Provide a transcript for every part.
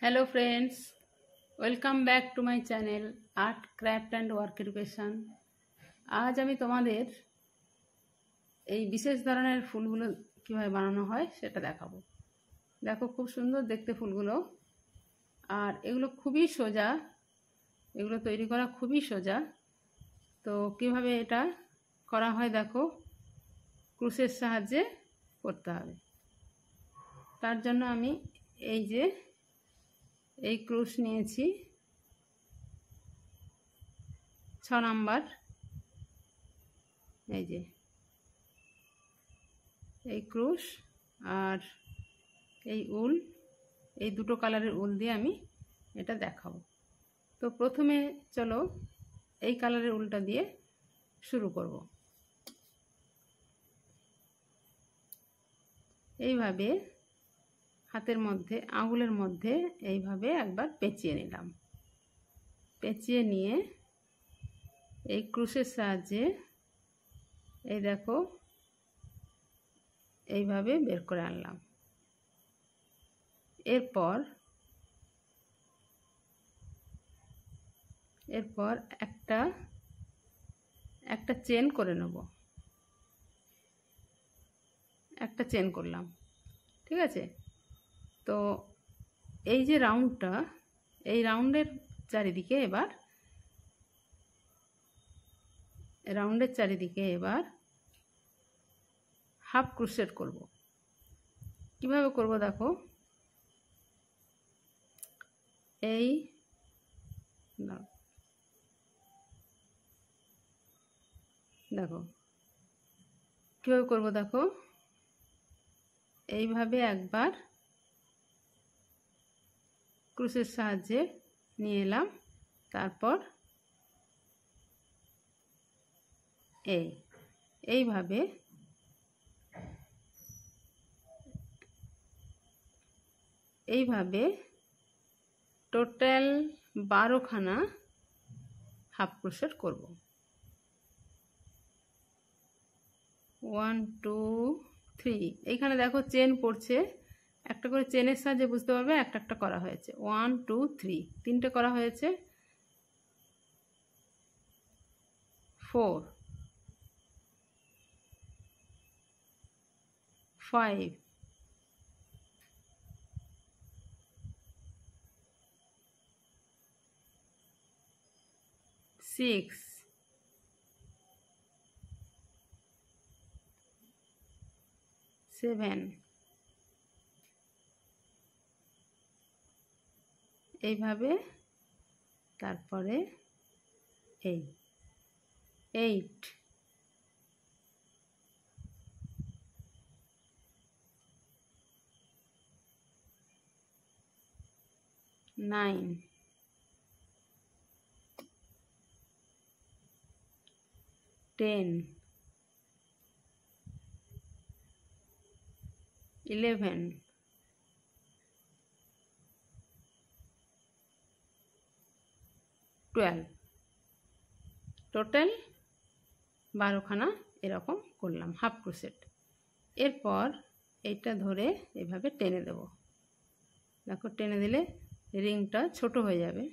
Hello friends, welcome back to my channel art craft and work education. আজ আমি তোমাদের এই বিশেষ ধরনের ফুলগুলো কীভাবে বানানো হয় সেটা দেখাবো। দেখো, খুব সুন্দর দেখতে ফুলগুলো, আর এগুলো খুবই সোজা, এগুলো তৈরি করা খুবই সোজা। তো কিভাবে এটা করা হয় দেখো, ক্রুশের সাহায্যে করতে হবে। তার জন্য আমি এই ক্রুশ নিয়েছি 6 নাম্বার। এই ক্রুশ আর এই উল, এই দুটো কালারের উল দিয়ে আমি এটা দেখাবো। তো প্রথমে চলো এই কালারের উলটা দিয়ে শুরু করব। এইভাবে হাতের মধ্যে, আঙুলের মধ্যে এইভাবে একবার পেঁচিয়ে নিলাম। পেঁচিয়ে নিয়ে এই ক্রুশের সাহায্যে এই দেখো এইভাবে বের করে আনলাম। এরপর একটা চেন করে নেব। একটা চেন করলাম, ঠিক আছে। তো এই যে রাউন্ডটা, এই রাউন্ডের চারিদিকে এবার হাফ ক্রোশেট করব। কিভাবে করব দেখো, কিভাবে করব দেখো, এইভাবে একবার ক্রুশের সাহায্যে নিয়ে এলাম, তারপর এইভাবে টোটাল 12খানা হাফ ক্রোশেট করব। 1 2 3। এইখানে দেখো চেন পড়ছে, একটা করে চেনের সাহায্যে বুঝতে পারবে একটা একটা করা হয়েছে। 1 2 3, তিনটে করা হয়েছে। 4 5 6 7, এইভাবে, তারপরে 8 9 10 11 12। টোটাল 12খানা এরকম করলাম হাফ ক্রোশেট। এরপর এইটা ধরে এভাবে টেনে দেব। দেখো, টেনে দিলে রিংটা ছোট হয়ে যাবে।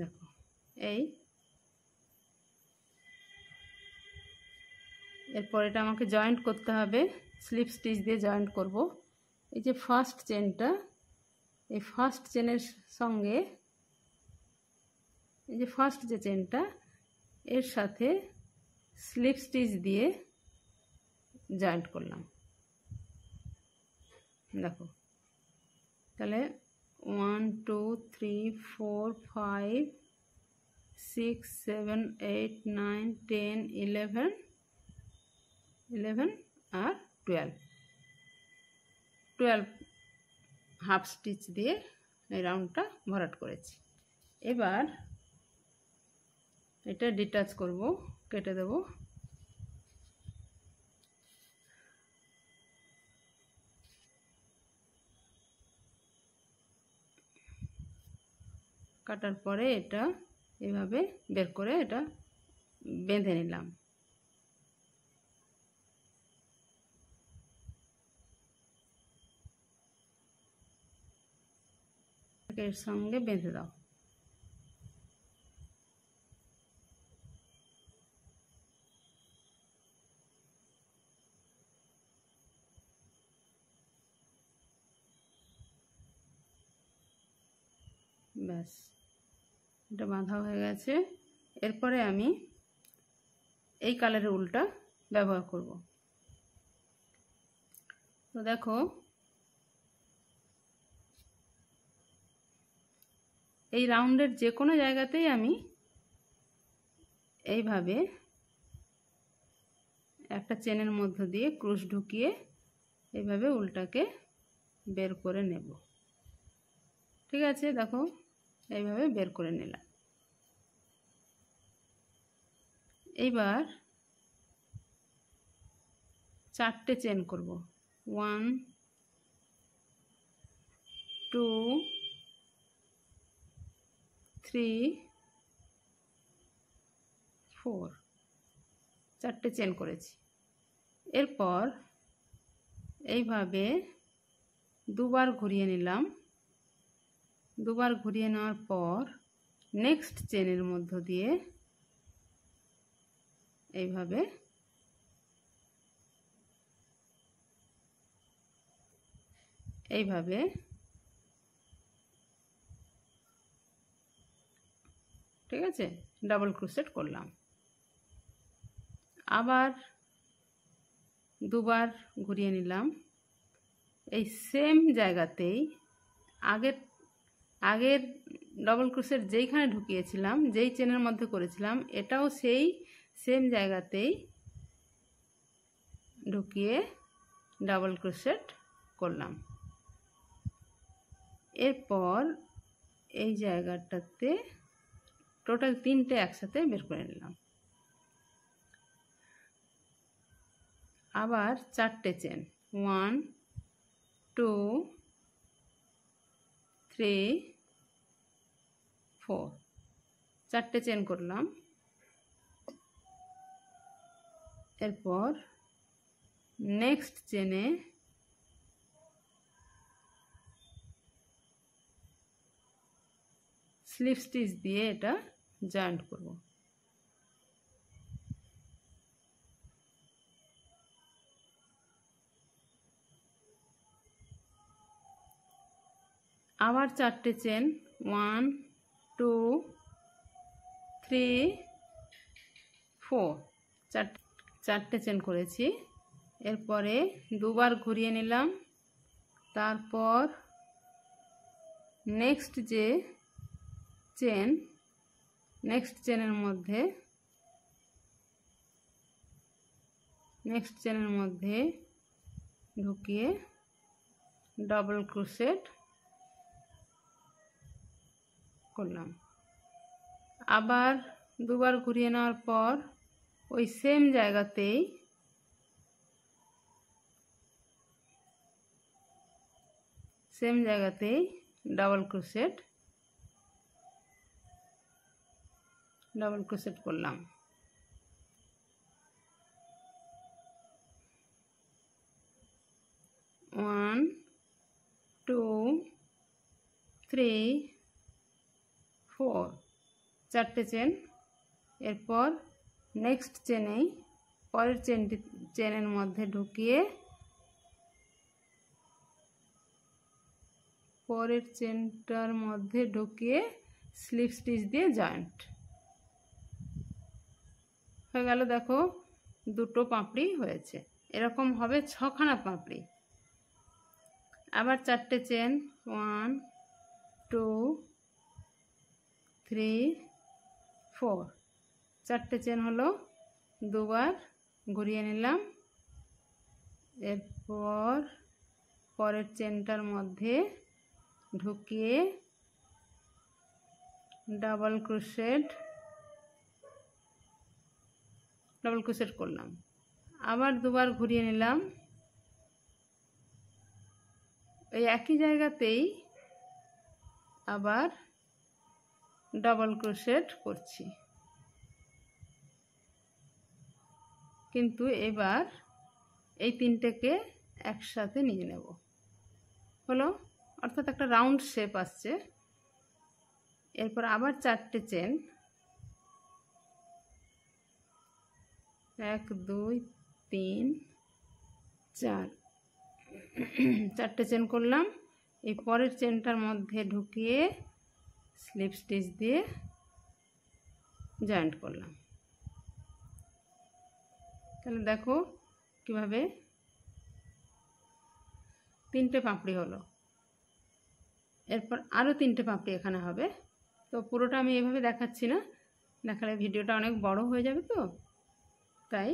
দেখো, এরপর এটা আমাকে জয়েন্ট করতে হবে, স্লিপ স্টিচ দিয়ে জয়েন্ট করব। এই যে ফার্স্ট চেনটা, এই ফার্স্ট চেনের সঙ্গে এই যে ফার্স্ট যে চেনটা, এর সাথে স্লিপ স্টিচ দিয়ে জয়েন্ট করলাম। দেখো, তাহলে 1 2 3 4 5 6 7 8 9 10 11 আর 12 হাফ স্টিচ দিয়ে এই রাউন্ডটা ভরাট করেছি। এবার এটা ডিটাচ করব, কেটে দেব। কাটার পরে এটা এভাবে বের করে এটা বেঁধে নিলাম। এটাকে এর সঙ্গে বেঁধে দাও। ব্যাস, এটা বাঁধা হয়ে গেছে। এরপরে আমি এই কালারের উলটা ব্যবহার করব। তো দেখো, এই রাউন্ডের যে কোনো জায়গাতেই আমি এইভাবে একটা চেনের মধ্য দিয়ে ক্রুশ ঢুকিয়ে এইভাবে উলটাকে বের করে নেব। ঠিক আছে, দেখো এইভাবে বের করে নিলাম। এইবার 4টে চেন করব। 1 2 3 4, 4টে চেন করেছি। এরপর এইভাবে দুবার ঘুরিয়ে নিলাম। দুবার ঘুরিয়ে নেওয়ার পর নেক্সট চেনের মধ্য দিয়ে এইভাবে ঠিক আছে, ডাবল ক্রোশেট করলাম। আবার দুবার ঘুরিয়ে নিলাম। এই সেম জায়গাতেই আগের ডাবল ক্রোশেট যেইখানে ঢুকিয়েছিলাম, যেই চেনের মধ্যে করেছিলাম, এটাও সেই সেম জায়গাতেই ঢুকিয়ে ডাবল ক্রোশেট করলাম। এরপর এই জায়গাটাতে টোটাল 3টে একসাথে বের করে নিলাম। আবার 4টে চেন, 1 2 3 4, 4টে চেন করলাম। এরপর নেক্সট চেনে স্লিপ স্টিচ দিয়ে এটা জয়েন্ট করব। আবার 4টে চেন, 1 2 3 4, 4টে চেন করেছি। এরপরে দুবার ঘুরিয়ে নিলাম। তারপর নেক্সট চেনের মধ্যে ঢুকিয়ে ডাবল ক্রোশেট করলাম। আবার দুবার ঘুরিয়ে নেওয়ার পর ওই সেম জায়গাতেই ডাবল ক্রোশেট করলাম। ওয়ান 2 3 4, 4টে চেন। এরপর নেক্সট পরের চেনের মধ্যে ঢুকিয়ে স্লিপ স্টিচ দিয়ে জয়েন্ট হয়ে গেল। দেখো, দুটো পাপড়ি হয়েছে। এরকম হবে 6খানা পাপড়ি। আবার 4টে চেন, 1 2 3 4, 4টে চেন হলো। দুবার ঘুরিয়ে নিলাম। এরপর পরের চেনটার মধ্যে ঢুকিয়ে ডাবল ক্রোশেট করলাম। আবার দুবার ঘুরিয়ে নিলাম। এই একই জায়গাতেই আবার ডাবল ক্রোশেট করছি, কিন্তু এবার এই 3টেকে একসাথে নিয়ে নেব। হলো, অর্থাৎ একটা রাউন্ড শেপ আসছে। এরপর আবার 4টে চেন, 1 2 3 4, 4টে চেন করলাম। এই পরের চেনটার মধ্যে ঢুকিয়ে স্লিপ স্টিচ দিয়ে জয়েন্ট করলাম। তাহলে দেখো কিভাবে 3টে পাপড়ি হলো। এরপর আরও 3টে পাপড়ি এখানে হবে। তো পুরোটা আমি এভাবে দেখাচ্ছি না, দেখালে ভিডিওটা অনেক বড় হয়ে যাবে, তো তাই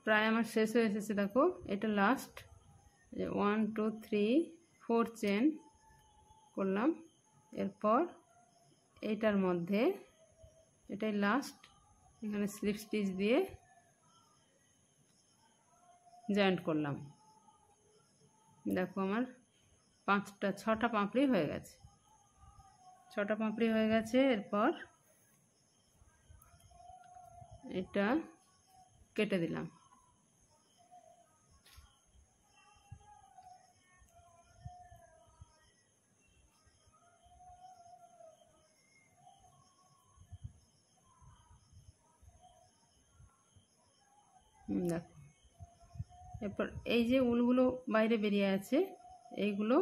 প্রায় আমার শেষ হয়ে এসেছে। দেখো এটা লাস্ট, 1 2 3 4 চেন করলাম। এরপর এইটার মধ্যে, এটাই লাস্ট, এখানে স্লিপ স্টিচ দিয়ে জয়েন্ট করলাম। দেখো আমার 6টা পাপড়ি হয়ে গেছে, 6টা পাপড়ি হয়ে গেছে। এরপর এটা কেটে দিলাম। দেখো এরপর এই যে উলগুলো বাইরে বেরিয়ে আছে, এইগুলো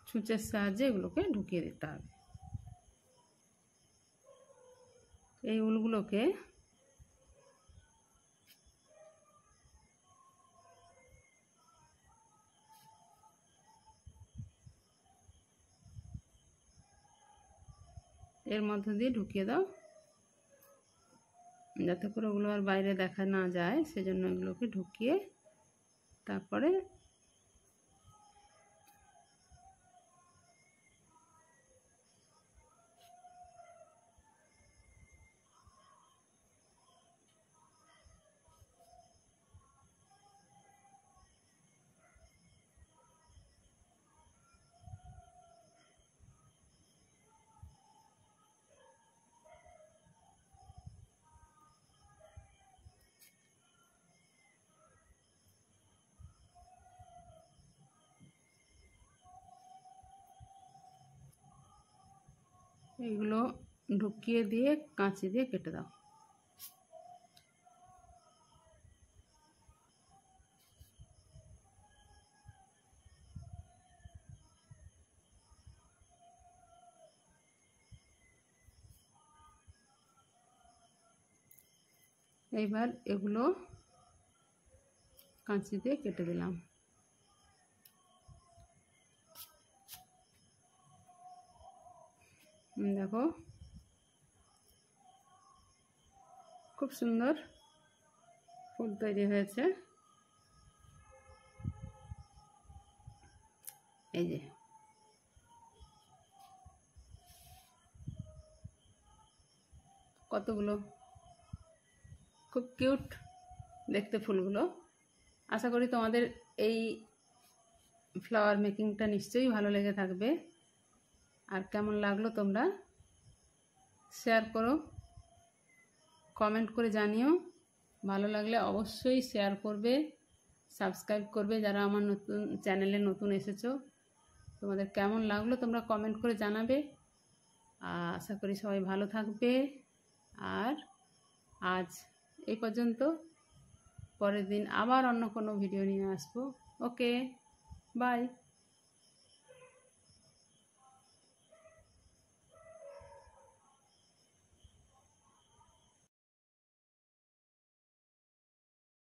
ছুঁচের সাহায্যে এগুলোকে ঢুকিয়ে দিতে হবে। এই উলগুলোকে এর মধ্য দিয়ে ঢুকিয়ে দাও, যাতে করে ওগুলো আর বাইরে দেখা না যায়, সেজন্য এগুলোকে ঢুকিয়ে তারপরে এগুলো ঢুকিয়ে দিয়ে কাঁচি দিয়ে কেটে দাও। এইবার এগুলো কাঁচি দিয়ে কেটে দিলাম। দেখো খুব সুন্দর ফুল তৈরি হয়েছে। এই যে কতগুলো খুব কিউট দেখতে ফুলগুলো। আশা করি তোমাদের এই ফ্লাওয়ার মেকিংটা নিশ্চয়ই ভালো লেগে থাকবে। আর কেমন লাগলো তোমরা শেয়ার করো, কমেন্ট করে জানিও। ভালো লাগলে অবশ্যই শেয়ার করবে, সাবস্ক্রাইব করবে যারা আমার নতুন চ্যানেলে নতুন এসেছো। তোমাদের কেমন লাগলো তোমরা কমেন্ট করে জানাবে। আশা করি সবাই ভালো থাকবে। আর আজ এই পর্যন্ত, পরের দিন আবার অন্য কোনো ভিডিও নিয়ে আসবো। ওকে, বাই।